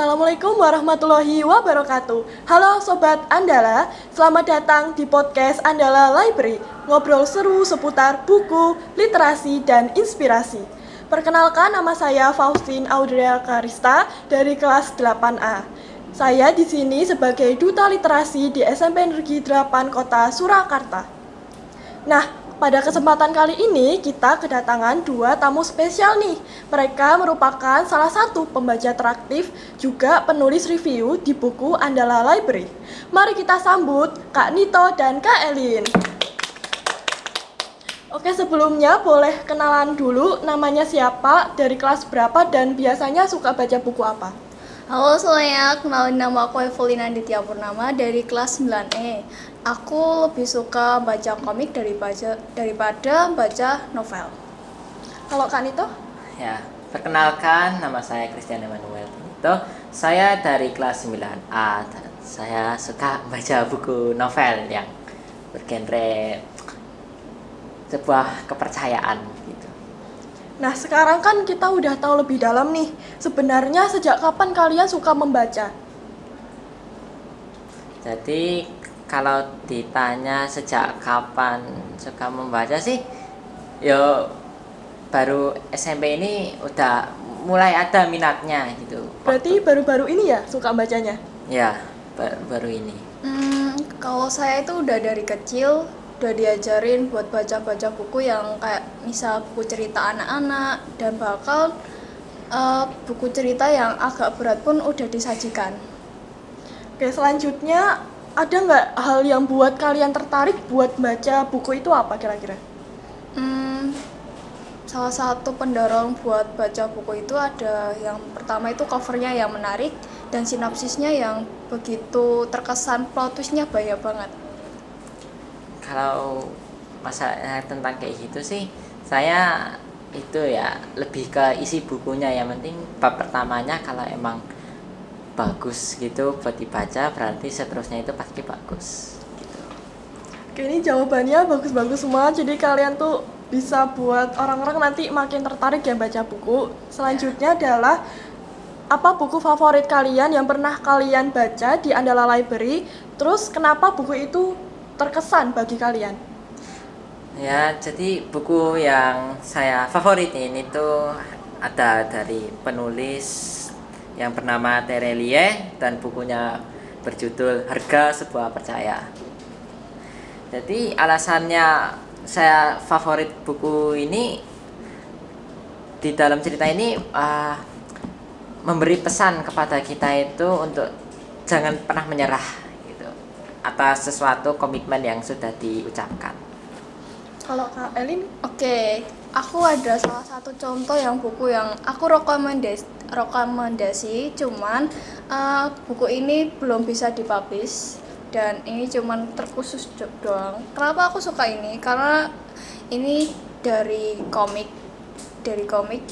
Assalamualaikum warahmatullahi wabarakatuh. Halo Sobat Andala, selamat datang di podcast Andala Library. Ngobrol seru seputar buku, literasi, dan inspirasi. Perkenalkan, nama saya Faustin Audrea Karista dari kelas 8A. Saya di sini sebagai Duta Literasi di SMP Negeri 8 Kota Surakarta. Nah, pada kesempatan kali ini kita kedatangan dua tamu spesial nih. Mereka merupakan salah satu pembaca teraktif juga penulis review di buku Andala Library. Mari kita sambut Kak Nito dan Kak Elin. Oke, sebelumnya boleh kenalan dulu namanya siapa, dari kelas berapa, dan biasanya suka baca buku apa? Halo semuanya, kenalin nama aku Evelina Ditya Purnama dari kelas 9E. Aku lebih suka baca komik daripada baca novel. Kalau Kak Nito? Ya, perkenalkan, nama saya Christian Emmanuel Nito. Saya dari kelas 9A dan saya suka baca buku novel yang bergenre sebuah kepercayaan gitu. Nah, sekarang kan kita udah tahu lebih dalam nih. Sebenarnya sejak kapan kalian suka membaca? Jadi kalau ditanya sejak kapan suka membaca sih, yo baru SMP ini udah mulai ada minatnya gitu. Berarti baru-baru ini ya suka bacanya? Ya, baru ini. Kalau saya itu udah dari kecil udah diajarin buat baca-baca buku yang kayak misal buku cerita anak-anak dan bakal buku cerita yang agak berat pun udah disajikan. Oke, selanjutnya ada nggak hal yang buat kalian tertarik buat baca buku itu apa kira-kira? Salah satu pendorong buat baca buku itu ada yang pertama itu covernya yang menarik dan sinopsisnya yang begitu terkesan, plot twistnya banyak banget. Kalau masalah tentang kayak gitu sih, saya itu ya lebih ke isi bukunya. Yang penting bab pertamanya kalau emang bagus gitu buat dibaca, berarti seterusnya itu pasti bagus gitu. Oke, ini jawabannya bagus-bagus semua, jadi kalian tuh bisa buat orang-orang nanti makin tertarik ya baca buku. Selanjutnya adalah apa buku favorit kalian yang pernah kalian baca di Andala Library, terus kenapa buku itu terkesan bagi kalian? Ya, jadi buku yang saya favoritin itu ada dari penulis yang bernama Terelie dan bukunya berjudul Harga Sebuah Percaya. Jadi alasannya saya favorit buku ini, di dalam cerita ini memberi pesan kepada kita itu untuk jangan pernah menyerah gitu atas sesuatu komitmen yang sudah diucapkan. Kalau Kak Elin? Oke, aku ada salah satu contoh yang buku yang aku rekomendasi, cuman buku ini belum bisa dipublish dan ini cuman terkhusus doang. Kenapa aku suka ini? Karena ini dari komik,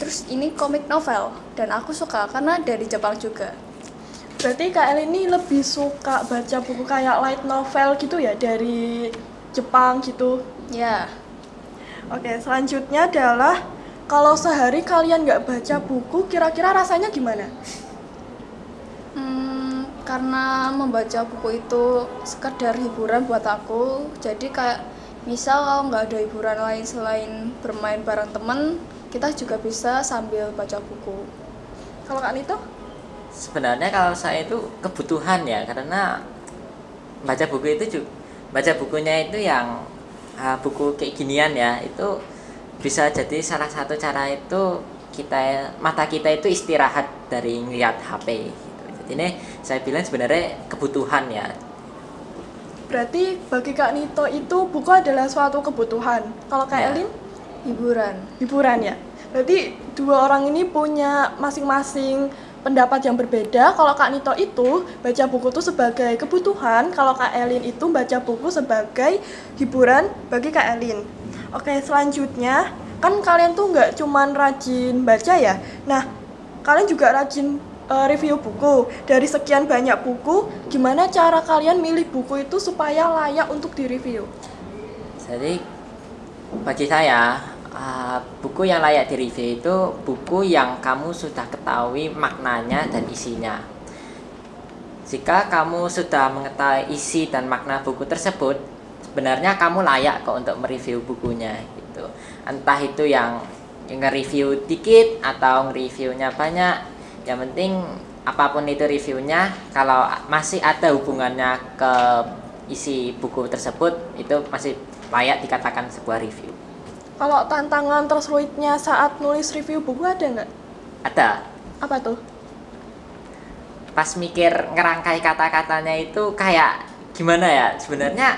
terus ini komik novel dan aku suka karena dari Jepang juga. Berarti Kak Elin ini lebih suka baca buku kayak light novel gitu ya, dari Jepang gitu? Ya. Oke, selanjutnya adalah kalau sehari kalian nggak baca buku, kira-kira rasanya gimana? Karena membaca buku itu sekedar hiburan buat aku, jadi kayak misal kalau nggak ada hiburan lain selain bermain bareng teman, kita juga bisa sambil baca buku. Kalau Kak Nito? Sebenarnya kalau saya itu kebutuhan ya, karena baca bukunya itu yang buku kayak ginian ya, itu bisa jadi salah satu cara itu mata kita itu istirahat dari ngeliat HP gitu. Jadi ini saya bilang sebenarnya kebutuhan ya. Berarti bagi Kak Nito itu buku adalah suatu kebutuhan. Kalau Kak Ya. Elin? Hiburan Ya. Berarti dua orang ini punya masing-masing pendapat yang berbeda. Kalau Kak Nito itu baca buku itu sebagai kebutuhan, kalau Kak Elin itu baca buku sebagai hiburan bagi Kak Elin. Oke, selanjutnya kan kalian tuh nggak cuman rajin baca ya. Nah, kalian juga rajin review buku. Dari sekian banyak buku, gimana cara kalian milih buku itu supaya layak untuk direview? Jadi bagi saya buku yang layak direview itu buku yang kamu sudah ketahui maknanya dan isinya. Jika kamu sudah mengetahui isi dan makna buku tersebut, sebenarnya kamu layak kok untuk mereview bukunya gitu. Entah itu yang nge-review dikit atau nge-reviewnya banyak, yang penting apapun itu reviewnya, kalau masih ada hubungannya ke isi buku tersebut, itu masih layak dikatakan sebuah review. Kalau tantangan tersulitnya saat nulis review buku ada nggak? Ada. Apa tuh? Pas mikir ngerangkai kata-katanya itu kayak gimana ya, sebenarnya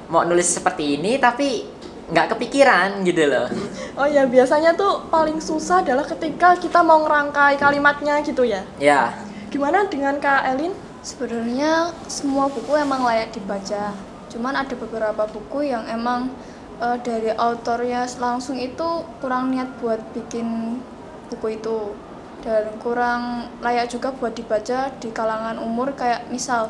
mau nulis seperti ini tapi nggak kepikiran gitu loh. Oh ya, biasanya tuh paling susah adalah ketika kita mau ngerangkai kalimatnya gitu ya. Ya, Gimana dengan Kak Elin? Sebenarnya semua buku emang layak dibaca. Cuman ada beberapa buku yang emang dari autornya langsung itu kurang niat buat bikin buku itu, dan kurang layak juga buat dibaca di kalangan umur. Kayak misal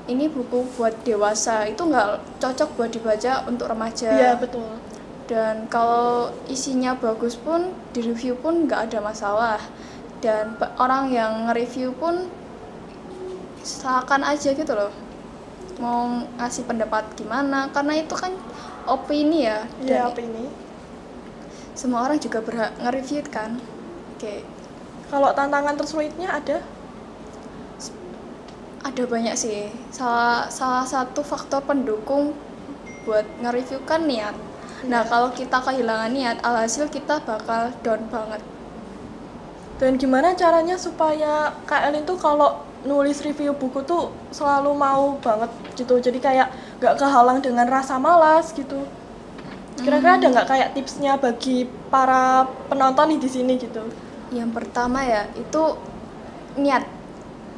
ini buku buat dewasa, itu nggak cocok buat dibaca untuk remaja. Iya, betul. Dan kalau isinya bagus pun, di review pun nggak ada masalah. Dan orang yang nge-review pun silakan aja gitu loh, mau ngasih pendapat gimana, karena itu kan opini ya. Iya, Dan apa ini? semua orang juga berhak nge-review kan. Oke. Kalau tantangan tersulitnya ada? Ada banyak sih. Salah satu faktor pendukung buat nge-review kan niat. Nah, kalau kita kehilangan niat, alhasil kita bakal down banget. Dan gimana caranya supaya Kak Elin tuh kalau nulis review buku tuh selalu mau banget gitu, jadi kayak gak kehalang dengan rasa malas gitu. Kira-kira ada nggak kayak tipsnya bagi para penonton nih di sini gitu? Yang pertama ya, itu niat.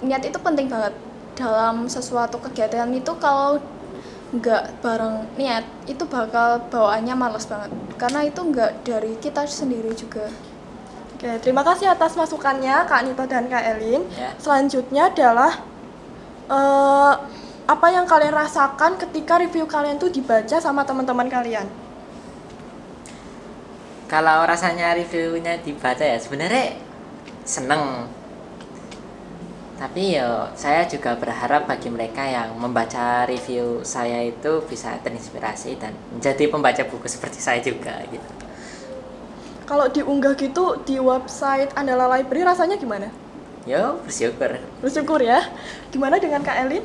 Niat itu penting banget dalam sesuatu kegiatan itu. Kalau nggak bareng niat, itu bakal bawaannya malas banget, karena itu nggak dari kita sendiri juga. Oke, terima kasih atas masukannya Kak Nito dan Kak Elin. Ya. Selanjutnya adalah apa yang kalian rasakan ketika review kalian tuh dibaca sama teman-teman kalian? kalau rasanya reviewnya dibaca ya sebenarnya seneng. Tapi yo saya juga berharap bagi mereka yang membaca review saya itu bisa terinspirasi dan menjadi pembaca buku seperti saya juga gitu. Kalau diunggah gitu di website Andala Library rasanya gimana? Yo bersyukur. Bersyukur ya. Gimana dengan Kak Elin?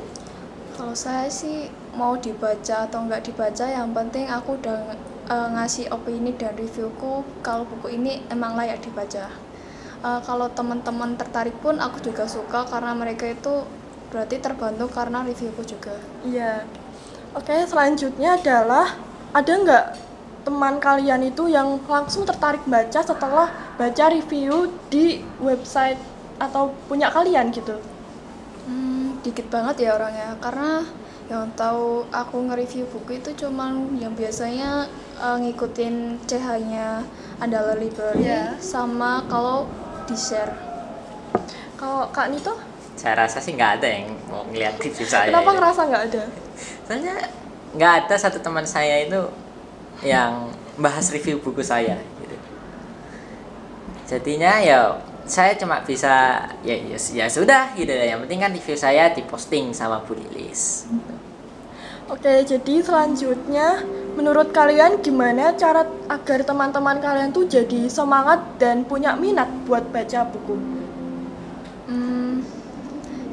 Kalau saya sih mau dibaca atau nggak dibaca, yang penting aku udah ngasih opini dan reviewku kalau buku ini emang layak dibaca. Kalau teman-teman tertarik pun aku juga suka, karena mereka itu berarti terbantu karena reviewku juga. Iya. Oke, selanjutnya adalah ada nggak teman kalian itu yang langsung tertarik baca setelah baca review di website atau punya kalian gitu? Dikit banget ya orangnya, karena yang tahu aku nge-review buku itu cuman yang biasanya ngikutin CH-nya Andala Library, Iya. sama kalau di-share. Kalau Kak Nito, Saya rasa sih nggak ada yang mau ngeliat review saya. kenapa ya. ngerasa nggak ada? Soalnya nggak ada satu teman saya itu yang bahas review buku saya gitu. Jadinya ya saya cuma bisa ya sudah gitu ya. Yang penting kan review saya diposting sama Bu Lilis. Oke, jadi selanjutnya menurut kalian gimana cara agar teman-teman kalian tuh jadi semangat dan punya minat buat baca buku?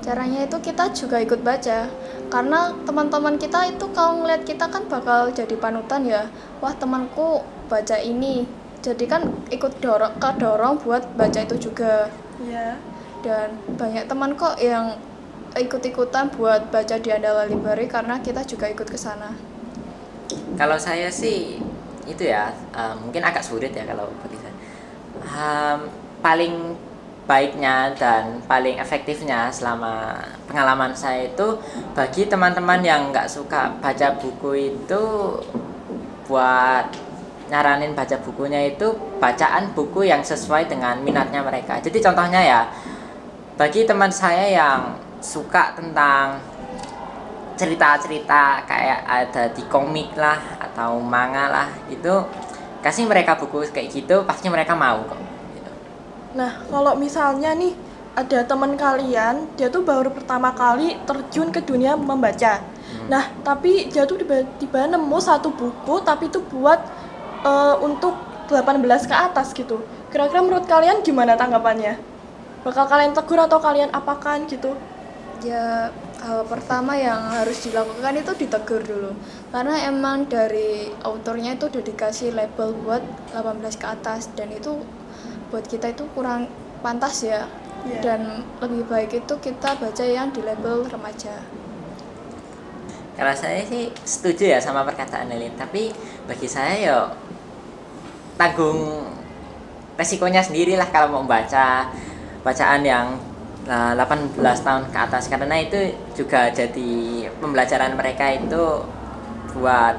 Caranya itu kita juga ikut baca, karena teman-teman kita itu kalau ngeliat kita kan bakal jadi panutan ya. Wah, temanku baca ini, jadi kan ikut kedorong buat baca itu juga. Iya. Dan banyak teman kok yang ikut-ikutan buat baca di Andala Library karena kita juga ikut ke sana. Kalau saya sih itu ya mungkin agak sulit ya kalau bagi saya. Paling baiknya dan paling efektifnya selama pengalaman saya itu bagi teman-teman yang nggak suka baca buku itu buat nyaranin baca bukunya itu bacaan buku yang sesuai dengan minatnya mereka. Jadi contohnya ya, bagi teman saya yang suka tentang cerita-cerita kayak ada di komik lah atau manga lah, itu kasih mereka buku kayak gitu pasti mereka mau kok. Nah, kalau misalnya nih ada teman kalian, dia tuh baru pertama kali terjun ke dunia membaca. Nah, tapi dia tuh tiba-tiba nemu satu buku, tapi itu buat untuk 18 ke atas gitu. Kira-kira menurut kalian gimana tanggapannya? Bakal kalian tegur atau kalian apakan gitu? Ya, hal pertama yang harus dilakukan itu ditegur dulu. Karena emang dari autornya itu udah dikasih label buat 18 ke atas, dan itu buat kita itu kurang pantas ya. Yeah. Dan lebih baik itu kita baca yang di label remaja. Kalau saya sih setuju ya sama perkataan Lilin, tapi bagi saya ya tanggung resikonya sendiri lah kalau mau membaca bacaan yang 18 tahun ke atas, karena itu juga jadi pembelajaran mereka itu buat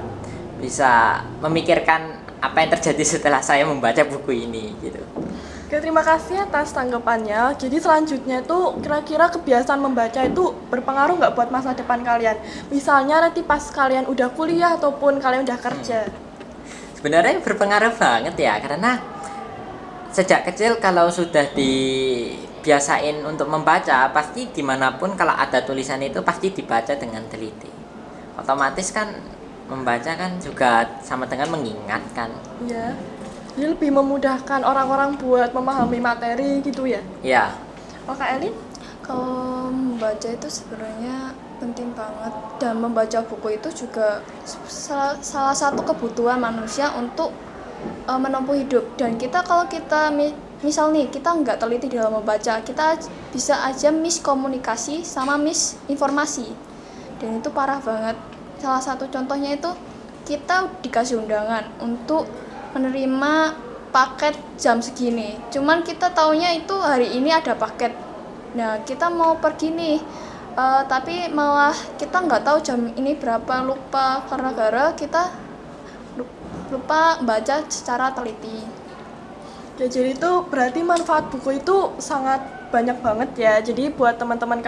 bisa memikirkan apa yang terjadi setelah saya membaca buku ini gitu. Oke, terima kasih atas tanggapannya. Jadi selanjutnya itu kira-kira kebiasaan membaca itu berpengaruh nggak buat masa depan kalian? Misalnya nanti pas kalian udah kuliah ataupun kalian udah kerja. Sebenarnya berpengaruh banget ya, karena sejak kecil kalau sudah dibiasain untuk membaca, pasti dimanapun kalau ada tulisan itu pasti dibaca dengan teliti. Otomatis kan membaca kan juga sama dengan mengingat kan. Iya. Jadi lebih memudahkan orang-orang buat memahami materi gitu ya? Ya. Oke, Elin? Kalau membaca itu sebenarnya penting banget, dan membaca buku itu juga salah satu kebutuhan manusia untuk menempuh hidup. Dan kita kalau kita misal nih kita nggak teliti dalam membaca, kita bisa aja miskomunikasi sama misinformasi, dan itu parah banget. Salah satu contohnya itu kita dikasih undangan untuk menerima paket jam segini, cuman kita taunya itu hari ini ada paket. Nah, kita mau pergi nih, tapi malah kita nggak tahu jam ini berapa, lupa karena gara kita lupa baca secara teliti. Ya, jadi itu berarti manfaat buku itu sangat banyak banget ya. Jadi buat teman-teman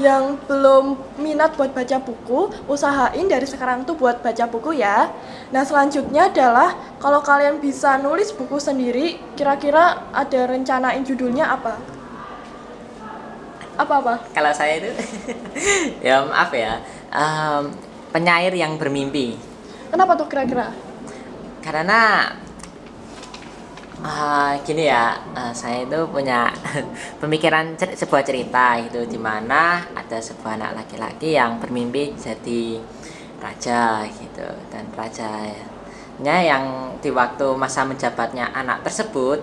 yang belum minat buat baca buku, usahain dari sekarang tuh buat baca buku ya. Nah, selanjutnya adalah kalau kalian bisa nulis buku sendiri, kira-kira ada rencanain judulnya apa? Apa? Kalau saya itu ya maaf ya, penyair yang bermimpi. Kenapa tuh kira-kira? Karena gini ya, saya itu punya pemikiran sebuah cerita gitu, di mana ada sebuah anak laki-laki yang bermimpi jadi raja gitu, dan rajanya yang di waktu masa menjabatnya anak tersebut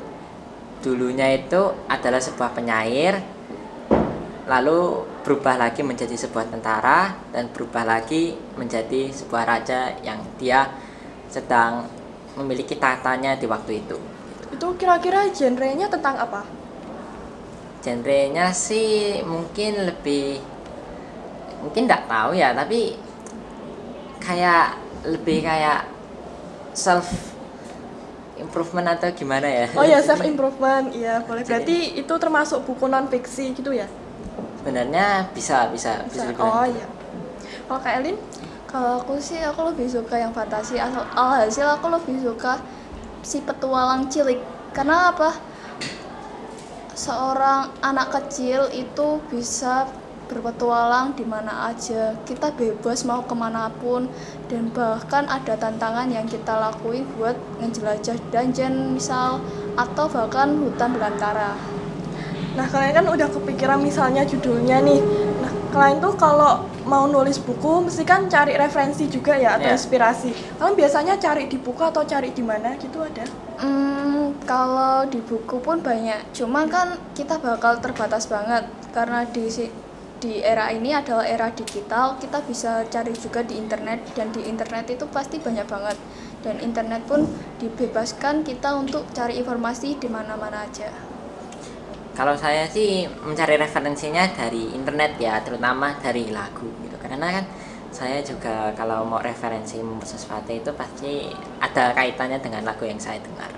dulunya itu adalah sebuah penyair, lalu berubah lagi menjadi sebuah tentara, dan berubah lagi menjadi sebuah raja yang dia sedang memiliki tahtanya di waktu itu. Itu kira-kira genrenya tentang apa? Genrenya sih mungkin nggak tahu ya, tapi lebih kayak self improvement atau gimana ya. Oh ya, self improvement. Iya, boleh. Berarti itu termasuk buku non fiksi gitu ya? Sebenarnya bisa Oh iya. Kalau Kak Elin? Kalau aku sih, aku lebih suka yang fantasi. Alhasil aku lebih suka si petualang cilik. Karena apa? Seorang anak kecil itu bisa berpetualang di mana aja. Kita bebas mau kemanapun, dan bahkan ada tantangan yang kita lakuin buat ngejelajah dungeon misal, atau bahkan hutan belantara. Nah, kalian kan udah kepikiran misalnya judulnya nih. Nah, kalian tuh kalau mau nulis buku mesti kan cari referensi juga ya, atau inspirasi. Kalian biasanya cari di buku atau cari di mana gitu ada? Kalau di buku pun banyak, cuman kan kita bakal terbatas banget karena di era ini adalah era digital. Kita bisa cari juga di internet, dan di internet itu pasti banyak banget, dan internet pun dibebaskan kita untuk cari informasi di mana-mana aja. Kalau saya sih mencari referensinya dari internet ya, terutama dari lagu gitu. Karena kan saya juga kalau mau referensi sesuatu itu pasti ada kaitannya dengan lagu yang saya dengar.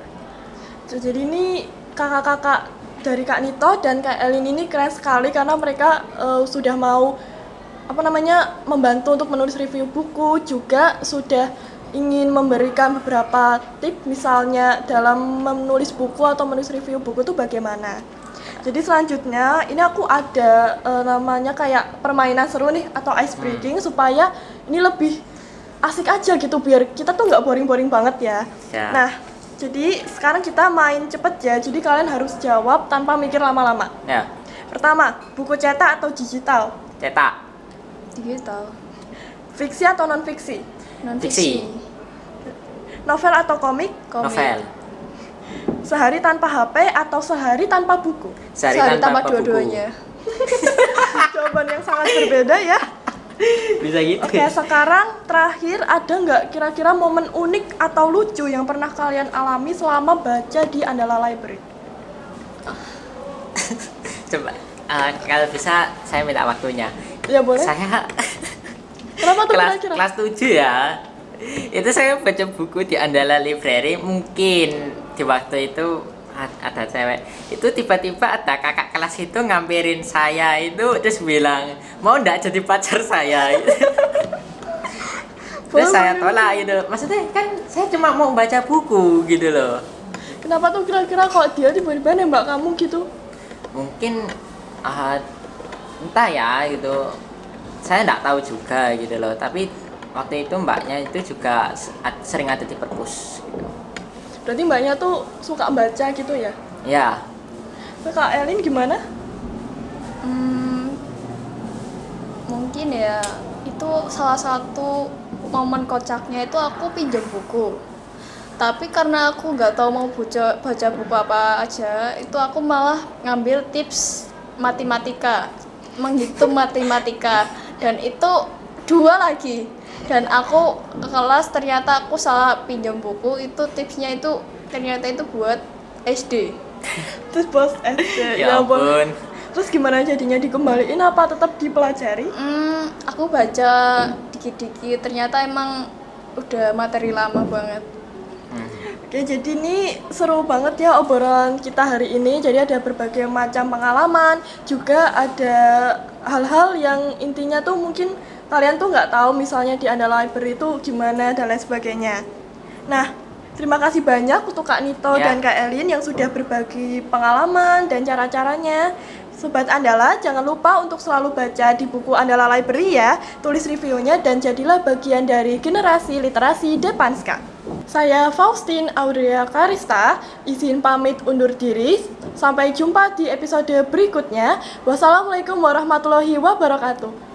Jadi ini kakak-kakak dari Kak Nito dan Kak Elin ini keren sekali karena mereka sudah mau membantu untuk menulis review buku, juga sudah ingin memberikan beberapa tips misalnya dalam menulis buku atau menulis review buku itu bagaimana. Jadi selanjutnya ini aku ada namanya kayak permainan seru nih atau ice breaking supaya ini lebih asik aja gitu biar kita tuh nggak boring-boring banget ya. Ya. Nah, jadi sekarang kita main cepet ya. Jadi kalian harus jawab tanpa mikir lama-lama. Ya, Pertama, buku cetak atau digital? cetak. Digital. Fiksi atau non fiksi? Non Fiksi. fiksi. Novel atau komik? Komik. Novel. Sehari tanpa HP atau sehari tanpa buku? Sehari tanpa buku. dua-duanya. Jawaban yang sangat berbeda ya. Bisa gitu. Oke, sekarang terakhir ada nggak kira-kira momen unik atau lucu yang pernah kalian alami selama baca di Andala Library? Coba kalau bisa saya minta waktunya. Ya boleh. Saya Kenapa tuh kelas kira-kira? kelas 7 ya. Itu saya baca buku di Andala Library, mungkin di waktu itu ada cewek itu tiba-tiba ada kakak kelas itu ngampirin saya itu terus bilang mau ndak jadi pacar saya. Terus saya tolak gitu, maksudnya kan saya cuma mau baca buku gitu loh. Kenapa tuh kira-kira kok dia tiba-tiba nembak kamu gitu? Mungkin entah ya gitu, saya nggak tahu juga gitu loh, tapi waktu itu mbaknya itu juga sering ada di perpus gitu. Berarti mbaknya tuh suka baca gitu ya? Ya. Kak Elin gimana? Mungkin ya itu salah satu momen kocaknya itu aku pinjam buku. Tapi karena aku nggak tahu mau baca buku apa aja, itu aku malah ngambil tips matematika, menghitung matematika, dan itu 2 lagi. Dan aku ke kelas ternyata aku salah pinjam buku, itu tipsnya itu ternyata itu buat SD. Terus bos SD, Ya ampun. Terus gimana jadinya, dikembaliin apa tetap dipelajari? Aku baca dikit-dikit, ternyata emang udah materi lama banget. Oke, jadi ini seru banget ya obrolan kita hari ini. Jadi ada berbagai macam pengalaman, juga ada hal-hal yang intinya tuh mungkin kalian tuh nggak tahu misalnya di Andala Library itu gimana dan lain sebagainya. Nah, terima kasih banyak untuk Kak Nito dan Kak Elin yang sudah berbagi pengalaman dan cara-caranya. Sobat Andala, jangan lupa untuk selalu baca di buku Andala Library ya, tulis reviewnya dan jadilah bagian dari generasi literasi Depanska. Saya Faustin Aurea Karista, izin pamit undur diri. Sampai jumpa di episode berikutnya. Wassalamualaikum warahmatullahi wabarakatuh.